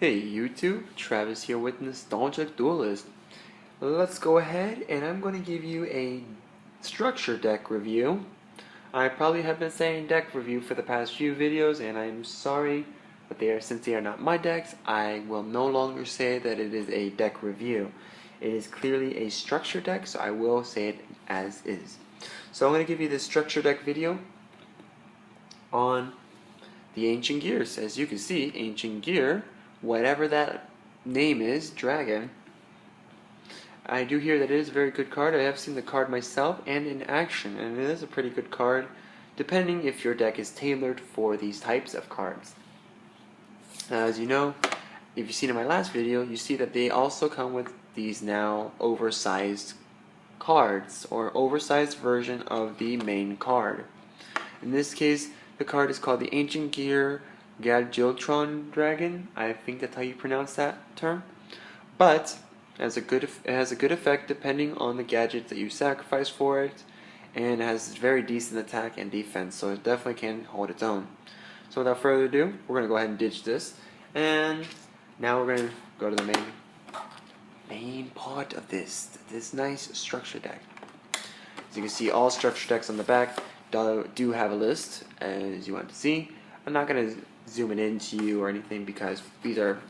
Hey YouTube, Travis here with Nostalgic Duelist. Let's go ahead and I'm going to give you a structure deck review. I probably have been saying deck review for the past few videos and I'm sorry, but since they are not my decks, I will no longer say that it is a deck review. It is clearly a structure deck, so I will say it as is. So I'm going to give you this structure deck video on the Ancient Gears. As you can see, Ancient Gear, whatever that name is, Dragon. I do hear that it is a very good card. I have seen the card myself and in action, and it is a pretty good card, depending if your deck is tailored for these types of cards. As you know, if you've seen in my last video, you see that they also come with these now oversized cards, or oversized version of the main card. In this case, the card is called the Ancient Gear Gadjiltron Dragon. I think that's how you pronounce that term. But it has a good effect depending on the gadget that you sacrifice for it, and it has very decent attack and defense, so it definitely can hold its own. So without further ado, we're going to go ahead and ditch this, and now we're going to go to the main part of this nice structure deck. As you can see, all structure decks on the back do have a list, as you want to see. I'm not going to zoom it into you or anything because these are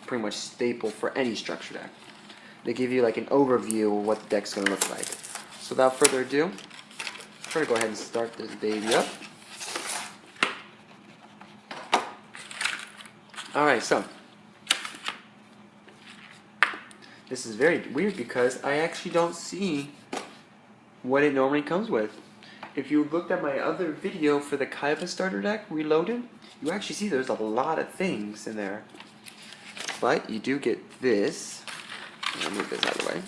pretty much staple for any structure deck. They give you like an overview of what the deck's going to look like. So without further ado, we're going to go ahead and start this baby up. Alright, so this is very weird because I actually don't see what it normally comes with. If you looked at my other video for the Kaiba starter deck, Reloaded, you actually see there's a lot of things in there. But you do get this. I'll move this out of the way.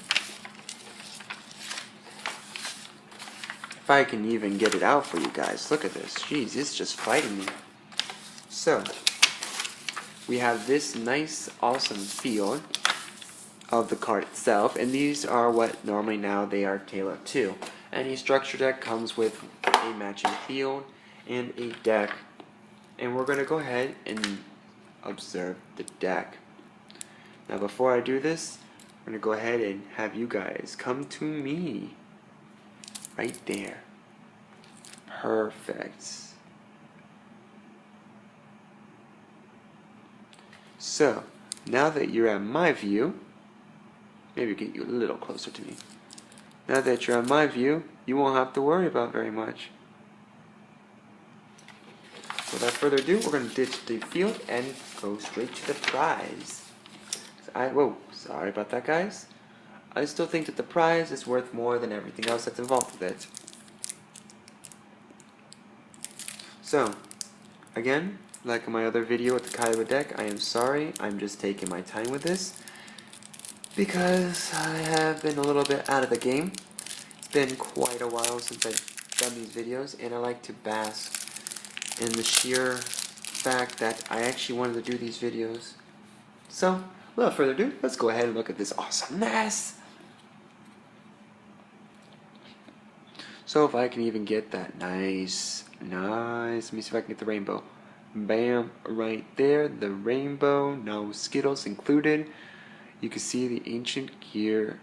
If I can even get it out for you guys. Look at this. Jeez, it's just fighting me. So, we have this nice, awesome feel of the card itself. And these are what normally now they are tailored to. Any structure deck comes with a matching field and a deck. And we're going to go ahead and observe the deck. Now before I do this, I'm going to go ahead and have you guys come to me. Right there. Perfect. So, now that you're at my view, maybe get you a little closer to me. Now that you're on my view, you won't have to worry about very much. So without further ado, we're going to ditch the field and go straight to the prize. Whoa, sorry about that, guys. I still think that the prize is worth more than everything else that's involved with it. So, again, like in my other video with the Kaiba deck, I am sorry, I'm just taking my time with this, because I have been a little bit out of the game. It's been quite a while since I've done these videos, and I like to bask in the sheer fact that I actually wanted to do these videos. So, without further ado, let's go ahead and look at this awesomeness. So if I can even get that nice, let me see if I can get the rainbow. Bam, right there, the rainbow, no Skittles included. You can see the Ancient Gear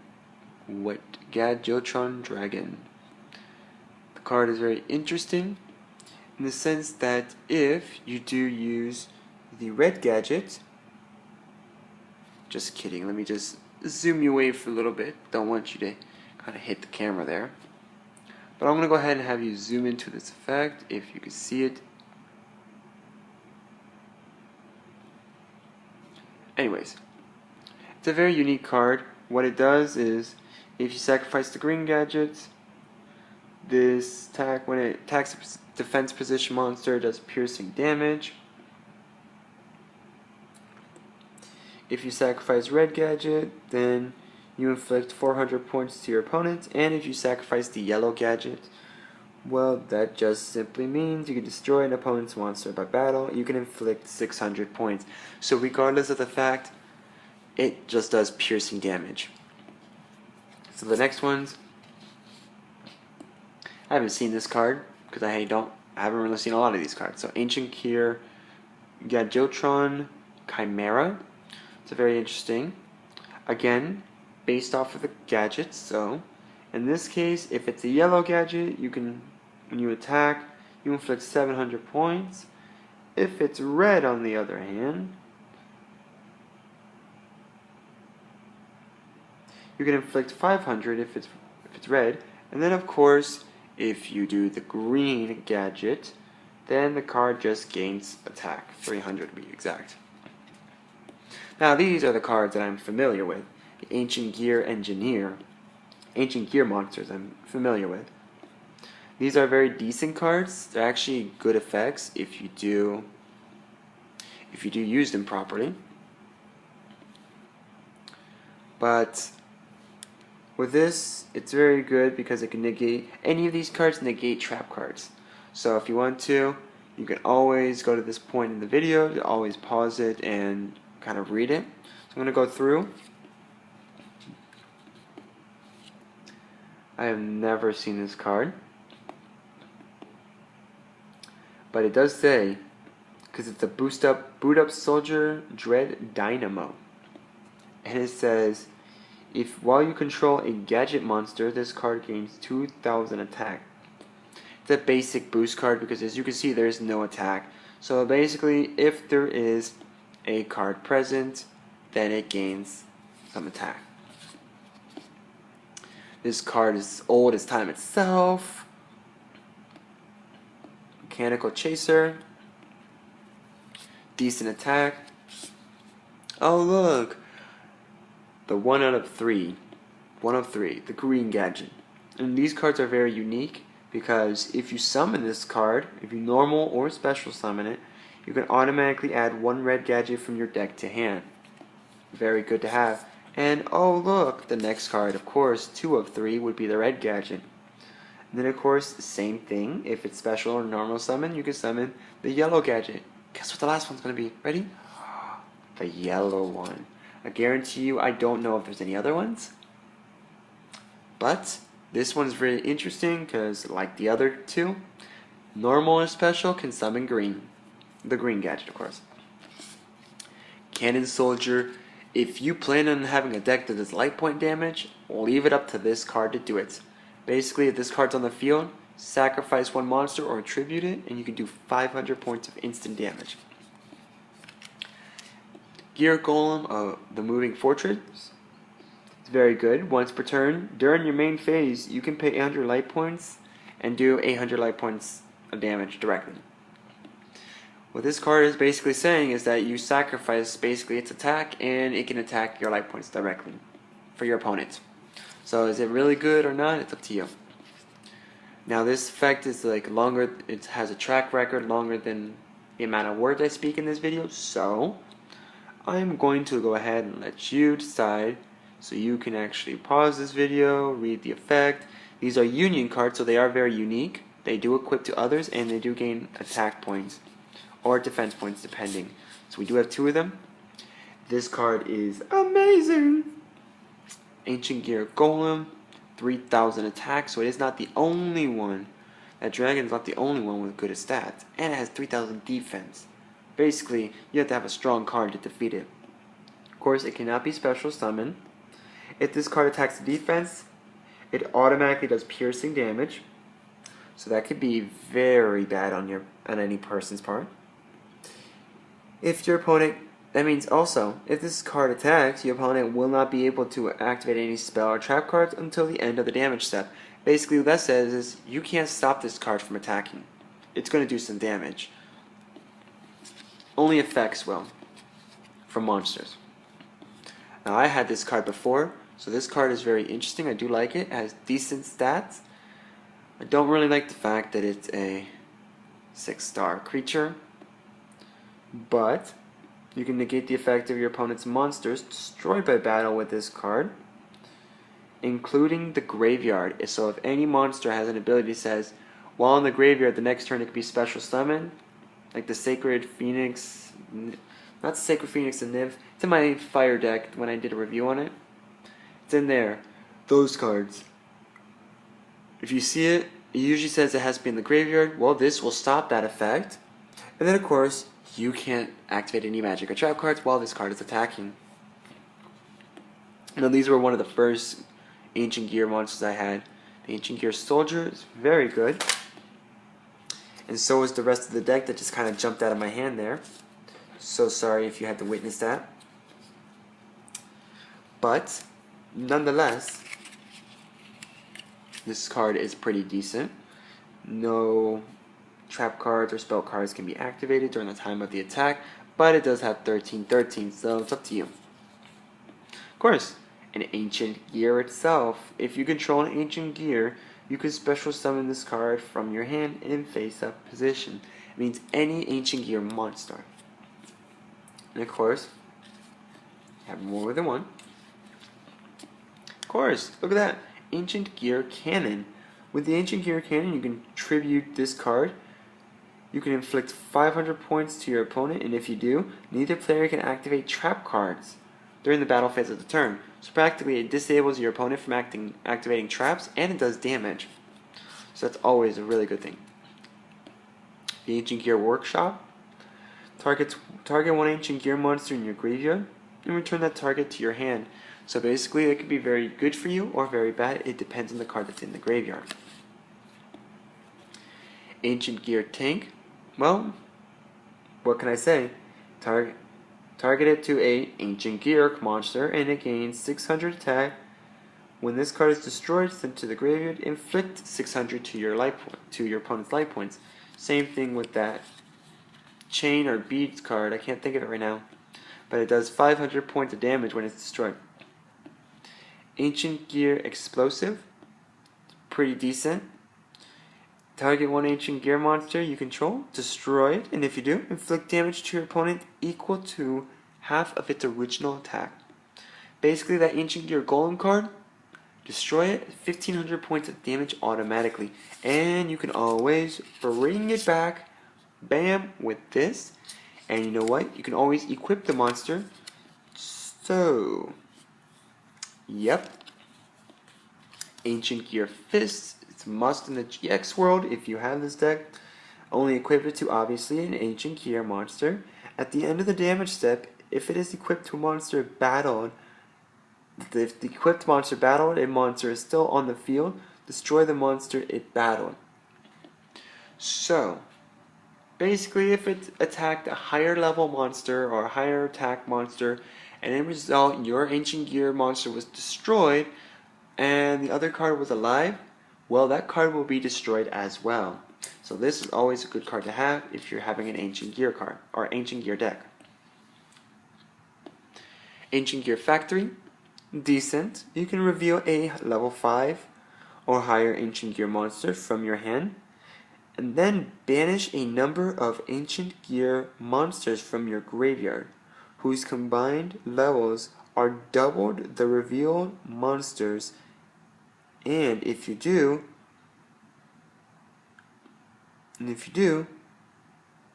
Gadjiltron Dragon. The card is very interesting in the sense that if you do use the red gadget, just kidding, let me just zoom you away for a little bit, don't want you to kind of hit the camera there, but I'm going to go ahead and have you zoom into this effect if you can see it. Anyways, it's a very unique card. What it does is, if you sacrifice the green gadget, this attack, when it attacks a defense position monster, it does piercing damage. If you sacrifice red gadget, then you inflict 400 points to your opponent, and if you sacrifice the yellow gadget, well, that just simply means you can destroy an opponent's monster by battle. You can inflict 600 points. So regardless of the fact, it just does piercing damage. So the next ones, I haven't seen this card because I haven't really seen a lot of these cards. So Ancient Gear Gadjiltron Chimera. It's very interesting. Again, based off of the gadgets. So, in this case, if it's a yellow gadget, you can, when you attack, you inflict 700 points. If it's red, on the other hand, you can inflict 500 if it's red. And then, of course, if you do the green gadget, then the card just gains attack, 300 to be exact. Now, these are the cards that I'm familiar with. The Ancient Gear Engineer, Ancient Gear monsters I'm familiar with. These are very decent cards. They're actually good effects if you do use them properly. But with this, it's very good because it can negate, any of these cards negate trap cards. So if you want to, you can always go to this point in the video, to always pause it and kind of read it. So I'm going to go through. I have never seen this card, but it does say, because it's a boot up soldier dread dynamo, and it says, if while you control a gadget monster, this card gains 2000 attack. It's a basic boost card because, as you can see, there is no attack. So basically, if there is a card present, then it gains some attack. This card is old as time itself. Mechanical Chaser. Decent attack. Oh look! The 1 out of 3. 1 of 3. The green gadget. And these cards are very unique because if you summon this card, if you normal or special summon it, you can automatically add 1 red gadget from your deck to hand. Very good to have. And oh look, the next card, of course, 2 of 3 would be the red gadget. And then of course, the same thing, if it's special or normal summon, you can summon the yellow gadget. Guess what the last one's going to be? Ready? The yellow one. I guarantee you I don't know if there's any other ones. But this one's really interesting because, like the other two, normal or special can summon green. The green gadget, of course. Cannon Soldier. If you plan on having a deck that does light point damage, leave it up to this card to do it. Basically, if this card's on the field, sacrifice 1 monster or tribute it, and you can do 500 points of instant damage. Gear Golem, the Moving Fortress. It's very good. Once per turn, during your main phase, you can pay 800 light points and do 800 light points of damage directly. What this card is basically saying is that you sacrifice basically its attack, and it can attack your life points directly for your opponent. So is it really good or not? It's up to you. Now this effect is like longer, it has a track record longer than the amount of words I speak in this video, so I'm going to go ahead and let you decide so you can actually pause this video, read the effect. These are union cards, so they are very unique. They do equip to others, and they do gain attack points or defense points depending. So we do have 2 of them. This card is amazing. Ancient Gear Golem, 3000 attack, so it is not the only one. That dragon is not the only one with good stats, and it has 3000 defense. Basically, you have to have a strong card to defeat it. Of course, it cannot be special summoned. If this card attacks the defense, it automatically does piercing damage. So that could be very bad on any person's part. If your opponent, that means also, if this card attacks, your opponent will not be able to activate any spell or trap cards until the end of the damage step. Basically what that says is, you can't stop this card from attacking. It's going to do some damage. Only effects will, from monsters. Now I had this card before, so this card is very interesting. I do like it. It has decent stats. I don't really like the fact that it's a 6-star creature, but you can negate the effect of your opponent's monsters destroyed by battle with this card, including the graveyard. So if any monster has an ability that says, while in the graveyard, the next turn it could be special summoned, like the Sacred Phoenix, not Sacred Phoenix and Niv, it's in my fire deck when I did a review on it. It's in there. Those cards. If you see it, it usually says it has to be in the graveyard. Well, this will stop that effect. And then, of course, you can't activate any magic or trap cards while this card is attacking. Now these were one of the first Ancient Gear monsters I had. The Ancient Gear Soldier is very good. And so is the rest of the deck that just kind of jumped out of my hand there. So sorry if you had to witness that. But, nonetheless, this card is pretty decent. No trap cards or spell cards can be activated during the time of the attack, but it does have 13/13, so it's up to you. Of course, an Ancient Gear itself. If you control an Ancient Gear, you can special summon this card from your hand in face-up position. It means any Ancient Gear monster. And of course, you have more than one. Of course, look at that. Ancient Gear Cannon. With the Ancient Gear Cannon, you can tribute this card. You can inflict 500 points to your opponent, and if you do, neither player can activate trap cards during the battle phase of the turn. So practically it disables your opponent from activating traps, and it does damage. So that's always a really good thing. The Ancient Gear Workshop. Target one Ancient Gear monster in your graveyard, and return that target to your hand. So basically it could be very good for you or very bad. It depends on the card that's in the graveyard. Ancient Gear Tank. Well, what can I say? Target it to a Ancient Gear monster, and it gains 600 attack. When this card is destroyed, sent to the graveyard, inflict 600 to your opponent's life points. Same thing with that chain or beads card. I can't think of it right now, but it does 500 points of damage when it's destroyed. Ancient Gear Explosive. Pretty decent. Target one Ancient Gear monster you control, destroy it, and if you do, inflict damage to your opponent equal to half of its original attack. Basically, that Ancient Gear Golem card, destroy it, 1500 points of damage automatically, and you can always bring it back, bam, with this, and you know what? You can always equip the monster. So, yep. Ancient Gear Fists. It's a must in the GX world if you have this deck. Only equip it to, obviously, an Ancient Gear monster. At the end of the damage step, if it is equipped to a monster battled, if the equipped monster battled, a monster is still on the field, destroy the monster it battled. So, basically, if it attacked a higher level monster or a higher attack monster, and in result your Ancient Gear monster was destroyed, and the other card was alive, well, that card will be destroyed as well. So this is always a good card to have if you're having an Ancient Gear card or Ancient Gear deck. Ancient Gear Factory, decent. You can reveal a level 5 or higher Ancient Gear monster from your hand, and then banish a number of Ancient Gear monsters from your graveyard, whose combined levels are doubled the revealed monsters. And if you do,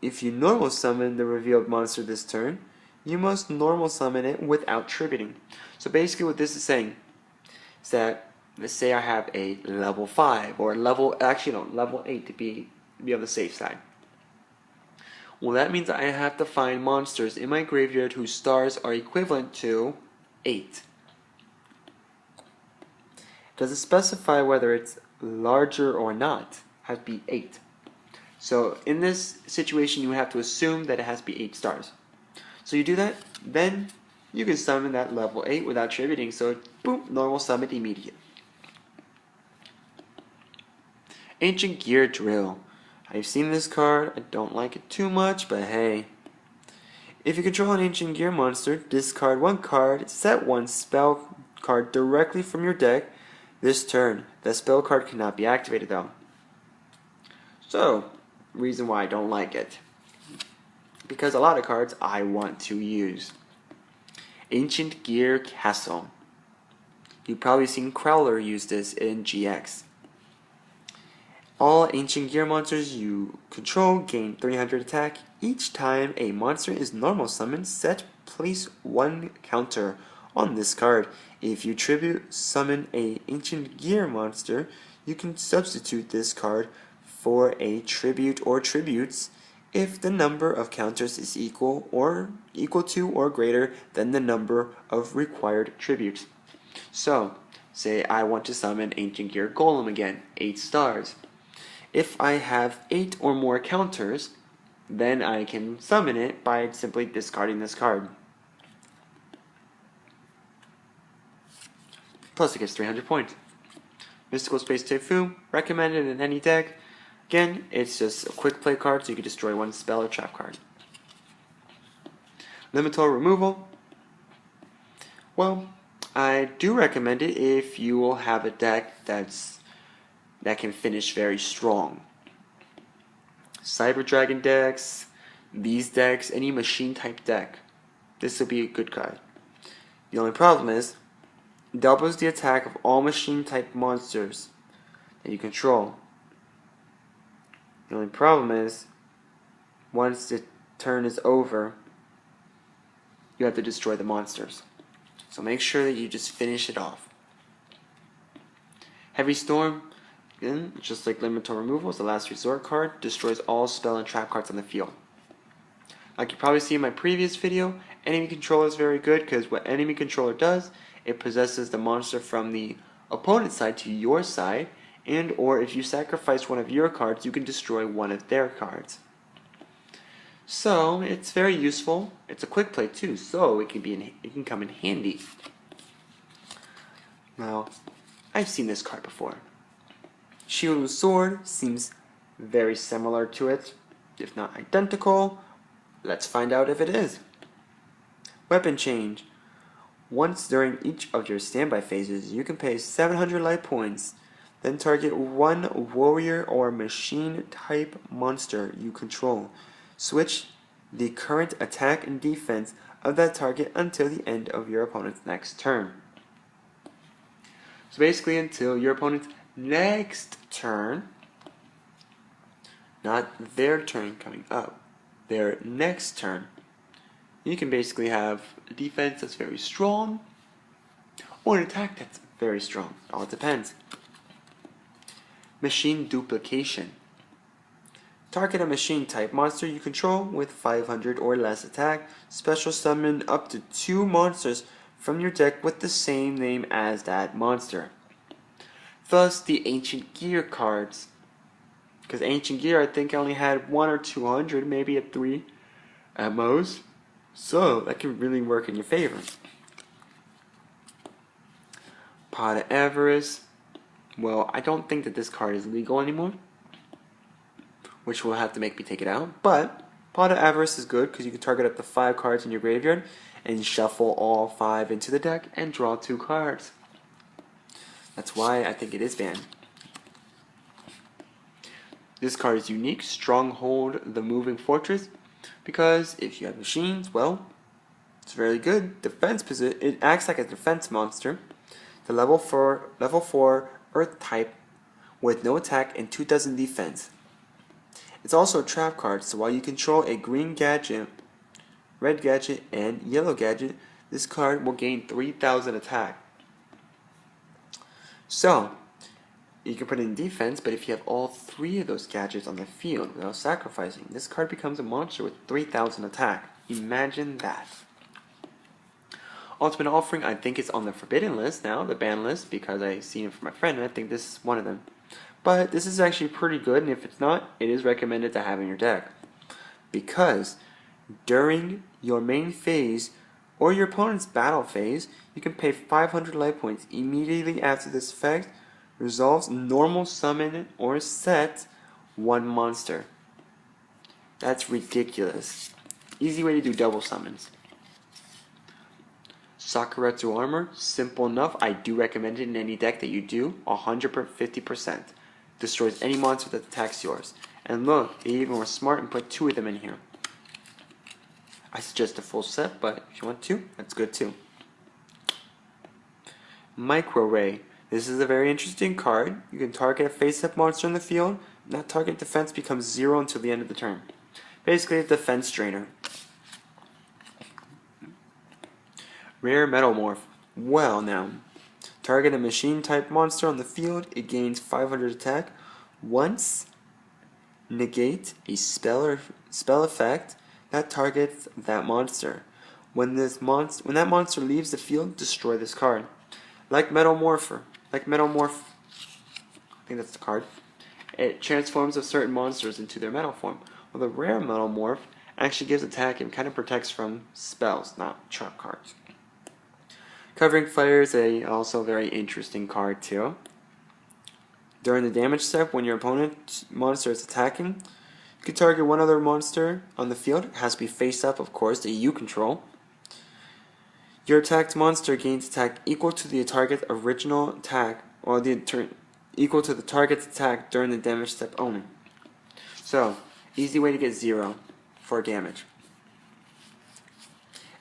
if you normal summon the revealed monster this turn, you must normal summon it without tributing. So basically what this is saying is that, let's say I have a level 5 or level 8 to be on the safe side. Well, that means I have to find monsters in my graveyard whose stars are equivalent to 8. Does it specify whether it's larger or not? It has to be 8. So in this situation, you have to assume that it has to be 8 stars. So you do that, then you can summon that level 8 without tributing. So boom, normal summon immediate. Ancient Gear Drill. I've seen this card. I don't like it too much, but hey. If you control an Ancient Gear monster, discard one card, set one spell card directly from your deck. This turn, that spell card cannot be activated though. So, reason why I don't like it. Because a lot of cards I want to use. Ancient Gear Castle. You've probably seen Crowler use this in GX. All Ancient Gear monsters you control gain 300 attack. Each time a monster is normal summoned, place one counter on this card. If you tribute summon a Ancient Gear monster, you can substitute this card for a tribute or tributes if the number of counters is equal to or greater than the number of required tributes. So, say I want to summon Ancient Gear Golem again, 8 stars. If I have 8 or more counters, then I can summon it by simply discarding this card. Plus it gets 300 points. Mystical Space Typhoon, recommended in any deck. Again, it's just a quick play card so you can destroy one spell or trap card. Limitor removal. Well, I do recommend it if you will have a deck that can finish very strong. Cyber Dragon decks, these decks, any machine type deck, this will be a good card. The only problem is, it doubles the attack of all machine type monsters that you control. The only problem is, once the turn is over, you have to destroy the monsters. So make sure that you just finish it off. Heavy Storm, again, just like Limitor removal, is the last resort card, destroys all spell and trap cards on the field. Like you probably see in my previous video, enemy controller is very good because what enemy controller does, it possesses the monster from the opponent's side to your side, and or if you sacrifice one of your cards, you can destroy one of their cards. So it's very useful. It's a quick play too, so it can come in handy. Now, I've seen this card before. Shield with Sword seems very similar to it, if not identical. Let's find out if it is. Weapon change. Once during each of your standby phases, you can pay 700 life points, then target one warrior or machine type monster you control. Switch the current attack and defense of that target until the end of your opponent's next turn. So basically until your opponent's next turn, not their turn coming up, their next turn, you can basically have a defense that's very strong or an attack that's very strong. All it depends. Machine duplication. Target a machine type monster you control with 500 or less attack. Special summon up to 2 monsters from your deck with the same name as that monster. Thus the Ancient Gear cards. Because Ancient Gear I think only had 1 or 200, maybe a 3 at most. So that can really work in your favor. Pot of Avarice. Well, I don't think that this card is legal anymore, which will have to make me take it out. But Pot of Avarice is good because you can target up to 5 cards in your graveyard and shuffle all 5 into the deck and draw 2 cards. That's why I think it is banned. This card is unique, Stronghold the Moving Fortress, because if you have machines, well, it's very good. Defense position. It acts like a defense monster. The level 4 Earth type with no attack and 2 dozen defense. It's also a trap card, so while you control a green gadget, red gadget, and yellow gadget, this card will gain 3,000 attack. So, you can put it in defense, but if you have all 3 of those gadgets on the field without sacrificing, this card becomes a monster with 3,000 attack. Imagine that. Ultimate Offering, I think it's on the forbidden list now, the ban list, because I seen it from my friend, and I think this is one of them. But this is actually pretty good, and if it's not, it is recommended to have in your deck. Because during your main phase, or your opponent's battle phase, you can pay 500 life points immediately after this effect resolves normal summon or set 1 monster. That's ridiculous. Easy way to do double summons. Sakuretsu Armor, simple enough. I do recommend it in any deck that you do. 150%. Destroys any monster that attacks yours. And look, they even were smart and put 2 of them in here. I suggest a full set, but if you want 2, that's good too. Micro Ray. This is a very interesting card. You can target a face-up monster in the field. That target defense becomes 0 until the end of the turn. Basically a defense drainer. Rare Metalmorph. Well now, target a machine type monster on the field. It gains 500 attack. Once negate a spell effect that targets that monster. When that monster leaves the field, destroy this card. Like Metamorpher. Like Metamorph. I think that's the card. It transforms of certain monsters into their metal form. Well, the rare Metamorph actually gives attack and kind of protects from spells, not trap cards. Covering Fire is also a very interesting card too. During the damage step, when your opponent's monster is attacking, you can target one other monster on the field. It has to be face up, of course, that you control. Your attacked monster gains attack equal to the target's original attack, or equal to the target's attack during the damage step only. So, easy way to get 0 for damage.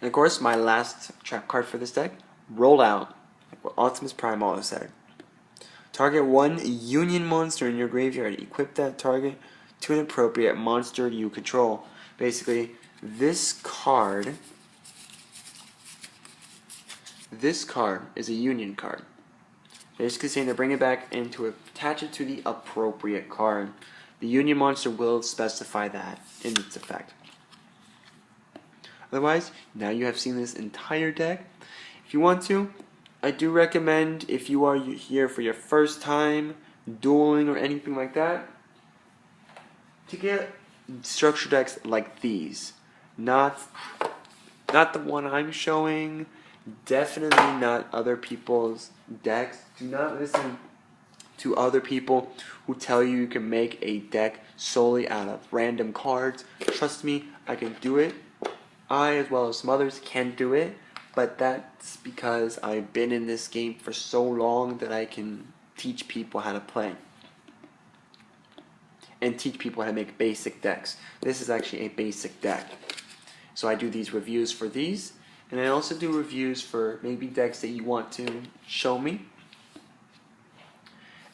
And of course, my last trap card for this deck, Roll Out, like what Optimus Prime always said. Target one union monster in your graveyard. Equip that target to an appropriate monster you control. Basically, this card is a union card. Basically saying to bring it back and to attach it to the appropriate card. The union monster will specify that in its effect. Otherwise, now you have seen this entire deck. If you want to, I do recommend, if you are here for your first time dueling or anything like that, to get structure decks like these. Not the one I'm showing. Definitely not other people's decks. Do not listen to other people who tell you can make a deck solely out of random cards. Trust me, I can do it. I, as well as some others, can do it. But that's because I've been in this game for so long that I can teach people how to play. And teach people how to make basic decks. This is actually a basic deck. So I do these reviews for these. And I also do reviews for maybe decks that you want to show me.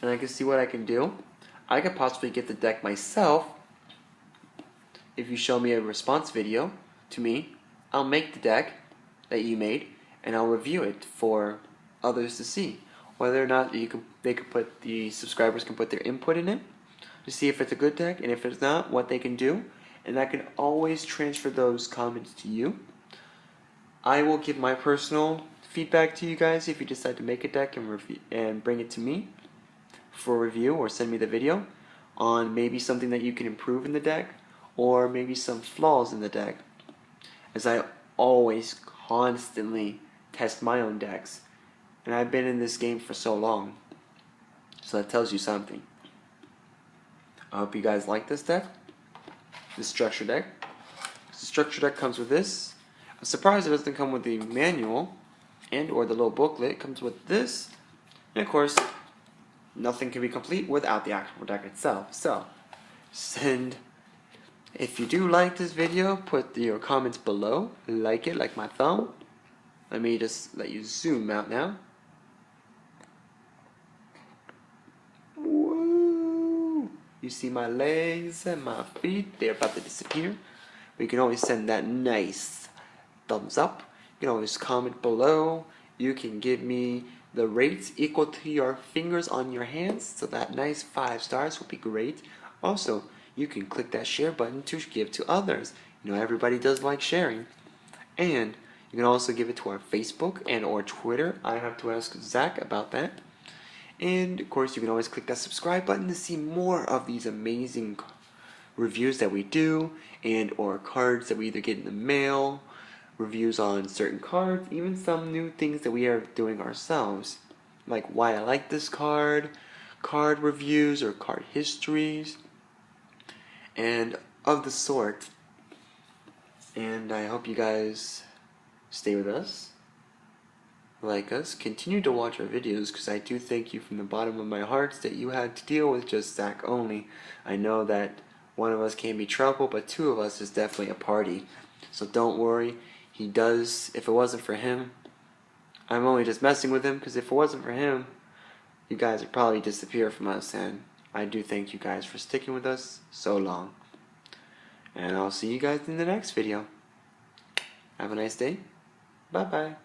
And I can see what I can do. I could possibly get the deck myself. If you show me a response video to me, I'll make the deck that you made, and I'll review it for others to see. Whether or not the subscribers can put their input in it to see if it's a good deck, and if it's not, what they can do. And I can always transfer those comments to you. I will give my personal feedback to you guys if you decide to make a deck and bring it to me for review, or send me the video on maybe something that you can improve in the deck, or maybe some flaws in the deck, as I always constantly test my own decks, and I've been in this game for so long, so that tells you something. I hope you guys like this deck, this structure deck. The structure deck comes with this. I'm surprised it doesn't come with the manual and or the little booklet. It comes with this, and of course nothing can be complete without the actual deck itself. So if you do like this video, put your comments below. Like it, like my thumb. Let me just let you zoom out now. Woo! You see my legs and my feet, they're about to disappear. But you can always send that nice thumbs up. You can always comment below. You can give me the rates equal to your fingers on your hands, so that nice 5 stars will be great. Also, you can click that share button to give to others. You know, everybody does like sharing. And you can also give it to our Facebook and or Twitter. I have to ask Zach about that. And of course, you can always click that subscribe button to see more of these amazing reviews that we do, and or cards that we either get in the mail, reviews on certain cards, even some new things that we are doing ourselves, like why I like this card reviews or card histories, and of the sort. And I hope you guys stay with us, like us, continue to watch our videos, because I do thank you from the bottom of my heart that you had to deal with just Zach only. I know that one of us can be trouble, but 2 of us is definitely a party. So don't worry. He does, if it wasn't for him, I'm only just messing with him, because if it wasn't for him, you guys would probably disappear from us, and I do thank you guys for sticking with us so long. And I'll see you guys in the next video. Have a nice day. Bye-bye.